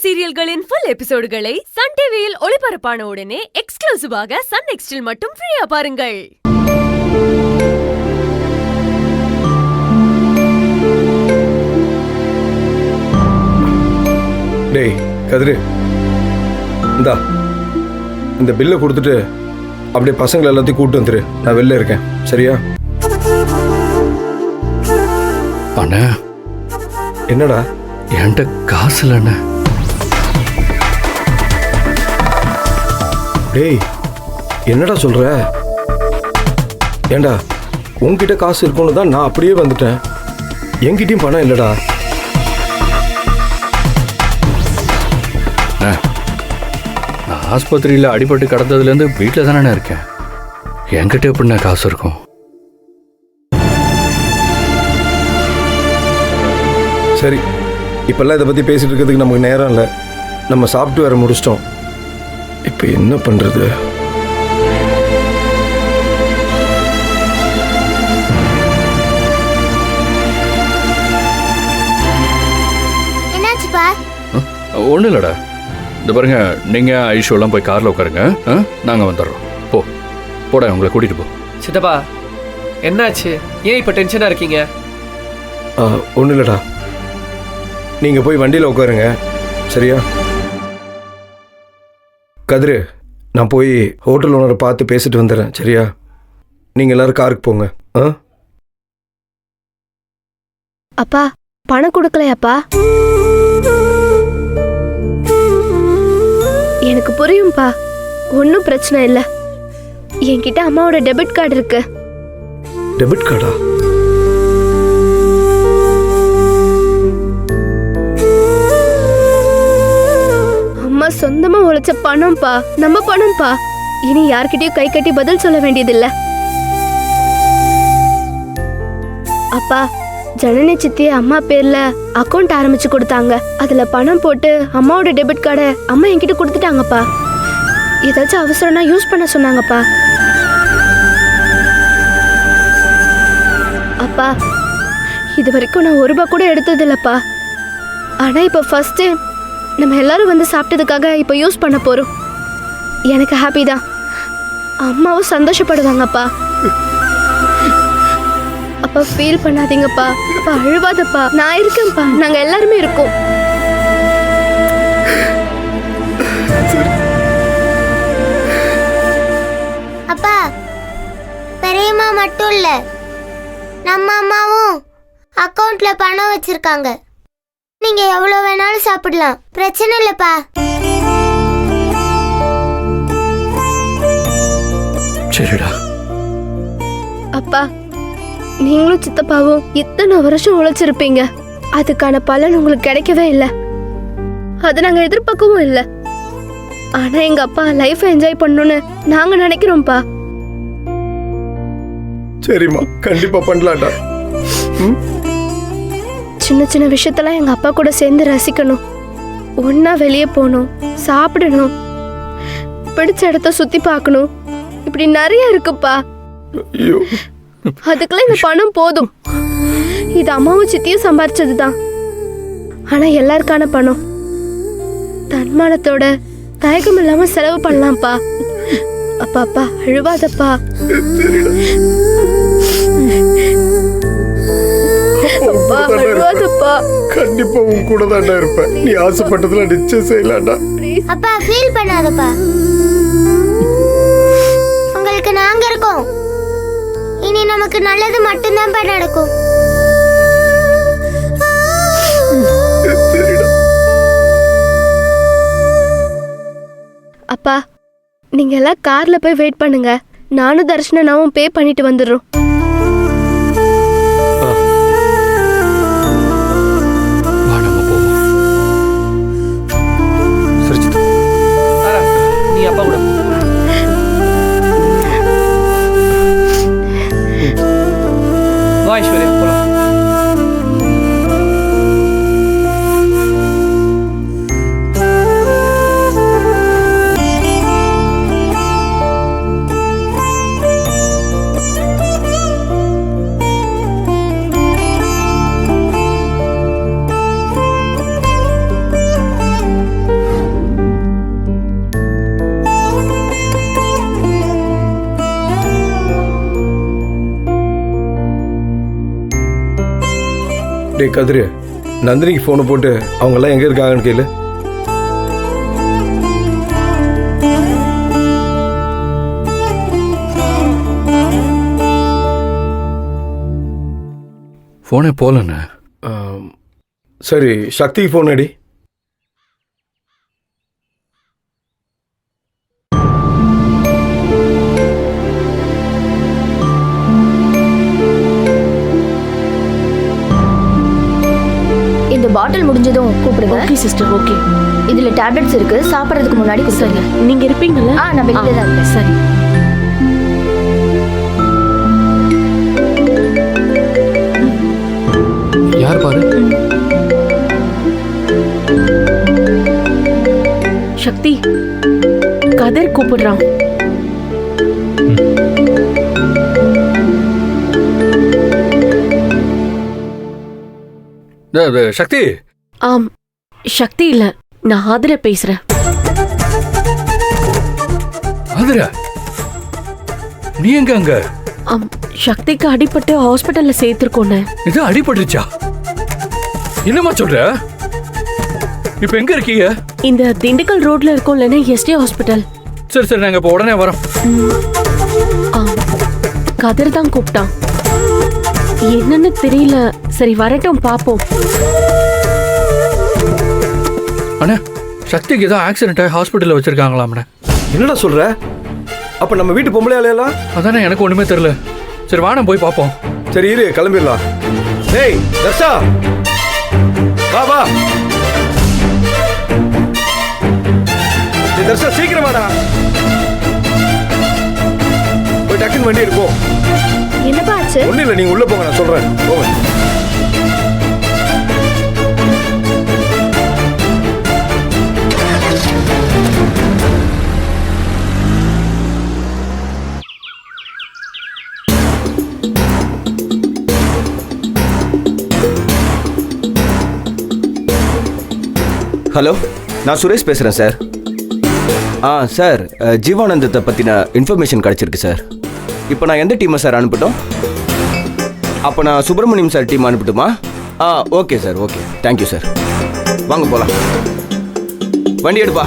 சீரியல்களின் full எபிசோடுகளை Sun டிவியில் ஒளிபரப்பான உடனே எக்ஸ்க்ளூசிவாக சன் நெக்ஸ்டில் மட்டும் ஃப்ரீயா பாருங்கள். டேய் கதிரு, இந்தா இந்த பில்லை கொடுத்துட்டு அப்படியே பசங்களை எல்லாத்தையும் கூப்பிட்டு வந்துரு. நான் வெளில இருக்கேன், சரியா? அண்ணா, என்னடா? என்கிட்ட காசு இல்லைண்ணா. டேய் என்னடா சொல்ற? ஏண்டா உன்கிட்ட காசு இருக்குன்னு தான் நான் அப்படியே வந்துட்டேன். என்கிட்டயும் பணம் இல்லடா. நான் ஆஸ்பத்திரியில் அடிபட்டு கிடந்ததுலேருந்து வீட்டில் தானே இருக்கேன். என்கிட்ட எப்படிண்ணா காசு இருக்கும்? சரி, இப்பெல்லாம் இதை பற்றி பேசிட்டு இருக்கிறதுக்கு நமக்கு நேரம் இல்லை. நம்ம சாப்பிட்டு வேற முடிச்சிட்டோம். இப்போ என்ன பண்ணுறது? என்னாச்சுப்பா? ஒன்றும் இல்லைடா. இந்த பாருங்க, நீங்கள் ஐஷோலாம் போய் காரில் உட்காருங்க. நாங்கள் வந்துடுறோம். போடா, உங்களை கூட்டிகிட்டு போ. சித்தப்பா, என்னாச்சு? ஏன் இப்போ டென்ஷனாக இருக்கீங்க? ஒன்றும் இல்லைடா, நீங்கள் போய் வண்டியில் உட்காருங்க, சரியா? கதிரு, நான் போய் ஹோட்டல் ஓனரை பார்த்து பேசிட்டு வந்துடுறேன், சரியா? நீங்கள் எல்லாரும் காருக்கு போங்க. அப்பா, பணம் கொடுக்கலையாப்பா? எனக்கு புரியும்பா, ஒன்றும் பிரச்சனை இல்லை. என்கிட்ட அம்மாவோட டெபிட் கார்டு இருக்கு. டெபிட் கார்டா? அம்மா சொந்தமா உழைச்ச பணம்ப்பா, நம்ம பணம்ப்பா. இனி யார்கிட்டயும் கை கட்டி பதில் சொல்ல வேண்டியதில்லை. அப்பா, ஜனனி சித்தி அம்மா பேர்ல அக்கௌண்ட் ஆரம்பிச்சு கொடுத்தாங்க. அதுல பணம் போட்டு அம்மாவோட டெபிட் கார்டை அம்மா என்கிட்ட கொடுத்துட்டாங்கப்பா. ஏதாச்சும் அவசரம்னா யூஸ் பண்ண சொன்னாங்கப்பா. அப்பா, இது வரைக்கும் நான் ₹1 கூட எடுத்தது இல்லப்பா. ஆனா இப்ப ஃபர்ஸ்ட் டைம் நம்ம எல்லாரும் வந்து சாப்பிட்டதுக்காக இப்ப யூஸ் பண்ண போறோம். எனக்கு ஹாப்பி தான். அம்மாவும் சந்தோஷப்படுவாங்கப்பா. அப்பா, ஃபீல் பண்ணாதீங்கப்பா. அப்பா, அழுவாதப்பா. நான் இருக்கேன்ப்பா. நாங்க எல்லாருமே இருக்கோம். அப்பா, பெரியம்மா மட்டும் இல்ல, நம்ம அம்மாவும் அக்கவுண்ட்ல பணம் வச்சிருக்காங்க. நீங்க எவ்வளவு வேணாலும் சாப்பிடலாம், பிரச்சனை இல்லப்பா. சரிடா. அப்பா, நீங்களும் சித்தப்பாவும் இத்தனை வருஷம் உழைச்சிருப்பீங்க. அதுக்கான பலன் உங்களுக்கு கிடைக்கவே இல்லை. அது நாங்க எதிர்பார்க்கவும் இல்லை. ஆனா எங்க அப்பா லைஃப் என்ஜாய் பண்ணணும்னு நாங்க நினைக்கிறோம்ப்பா. சரிம்மா, கண்டிப்பா பண்ணலாம்டா. சின்ன சின்ன விஷயத்தெல்லாம் எங்க அப்பா கூட சேர்ந்து ரசிக்கணும். ஒன்னா வெளியே போகணும், சாப்பிடணும், பிடிச்ச இடத்த சுத்தி பார்க்கணும். இப்படி நிறைய இருக்குப்பா. ஐயோ, அதுக்கெல்லாம் இந்த பணம் போதும். இது அம்மாவும் சித்தியும் சம்பாரிச்சதுதான். ஆனா எல்லாருக்கான பணம். தன்மானத்தோட தயக்கம் இல்லாம செலவு பண்ணலாம்ப்பா. அப்பா, அப்பா, அழுவாதப்பா. அப்பா, அழுவாதப்பா. கண்டிப்பா உன் கூட தான்டா இருப்பேன். நீ ஆசைப்பட்டதுல நிச்சயம் செய்யலாம்டா. அப்பா, ஃபீல் பண்ணாதப்பா. உங்களுக்கு நாங்க இருக்கோம். இனி நமக்கு நல்லது மட்டும்தான் நடக்கும். அப்பா, நீங்க எல்லாம் கார்ல போய் வெயிட் பண்ணுங்க. நானும் தர்ஷனாவும் பே பண்ணிட்டு வந்துடுறோம். நீ அப்பா கூட வா ஐஸ்வர்யா, போலாம். டேய் கதிரு, நந்தினிக்கு ஃபோனை போட்டு அவங்கெல்லாம் எங்கே இருக்காங்கன்னு கேளு. ஃபோனே போகலண்ணே. சரி, சக்திக்கு ஃபோன் அடி. இந்த பாட்டில் முடிஞ்சதும் கூப்பிடுங்க. Okay sister, okay. இதுல டேப்லெட்ஸ் இருக்கு, சாப்பிடுறதுக்கு முன்னாடி கொடுத்துருங்க. நீங்க இருப்பீங்கல்ல? நான் வெளியில தான் இருப்பேன். சரி. யார் பாரு. சக்தி, கதிர் கூப்பிடுறான். சக்தி. ஆம், சக்தி இல்ல, நான் ஆதிர பேசுறேன். ஆதிரா, நீ எங்க அங்க? ஆம், சக்திக்கு அடிபட்டு ஹாஸ்பிட்டல்ல சேர்த்திருக்கோன்னு. இது அடிபட்டுருச்சா? என்னம்மா சொல்ற? இப்ப எங்க இருக்கீங்க? இந்த திண்டுக்கல் ரோட்ல இருக்கோம்லன்னு எஸ்டி ஹாஸ்பிட்டல். சரி சரி, நாங்க இப்ப உடனே வரோம். ஆம், கதிர் தான் கூப்பிட்டான். என்னன்னு தெரியல. சரி வரட்டும், பாப்போம். அண்ணா, சக்திக்கு ஏதோ ஆக்சிடென்ட் ஆகி ஹாஸ்பிட்டல்ல வச்சிருக்காங்களாம்ண்ணே. என்னடா சொல்ற? அப்ப நம்ம வீட்டு பொம்பளை ஆளையெல்லாம்? அதானே எனக்கு ஒண்ணுமே தெரியல. சரி வாணா போய் பார்ப்போம். சரி இரு, கிளம்பிடலாம். டேய் தர்ஷா, வா வா. டேய் தர்ஷா, சீக்கிரம் வாடா. போய் டக்குன்னு வண்டி எடுப்போம். என்னப்பா ஆச்சு? ஒன்றும் இல்லை, நீங்கள் உள்ளே போங்க, நான் சொல்கிறேன். போங்க. ஹலோ, நான் சுரேஷ் பேசுகிறேன் சார். சார், ஜீவானந்தத்தை பற்றின இன்ஃபர்மேஷன் கிடச்சிருக்கு சார். இப்போ நான் எந்த டீமை சார் அனுப்பட்டும்? அப்போ நான் சுப்பிரமணியம் சார் டீம் அனுப்பட்டுமா? Okay sir, okay. Thank you sir. வாங்க போகலாம். வண்டி எடுப்பா.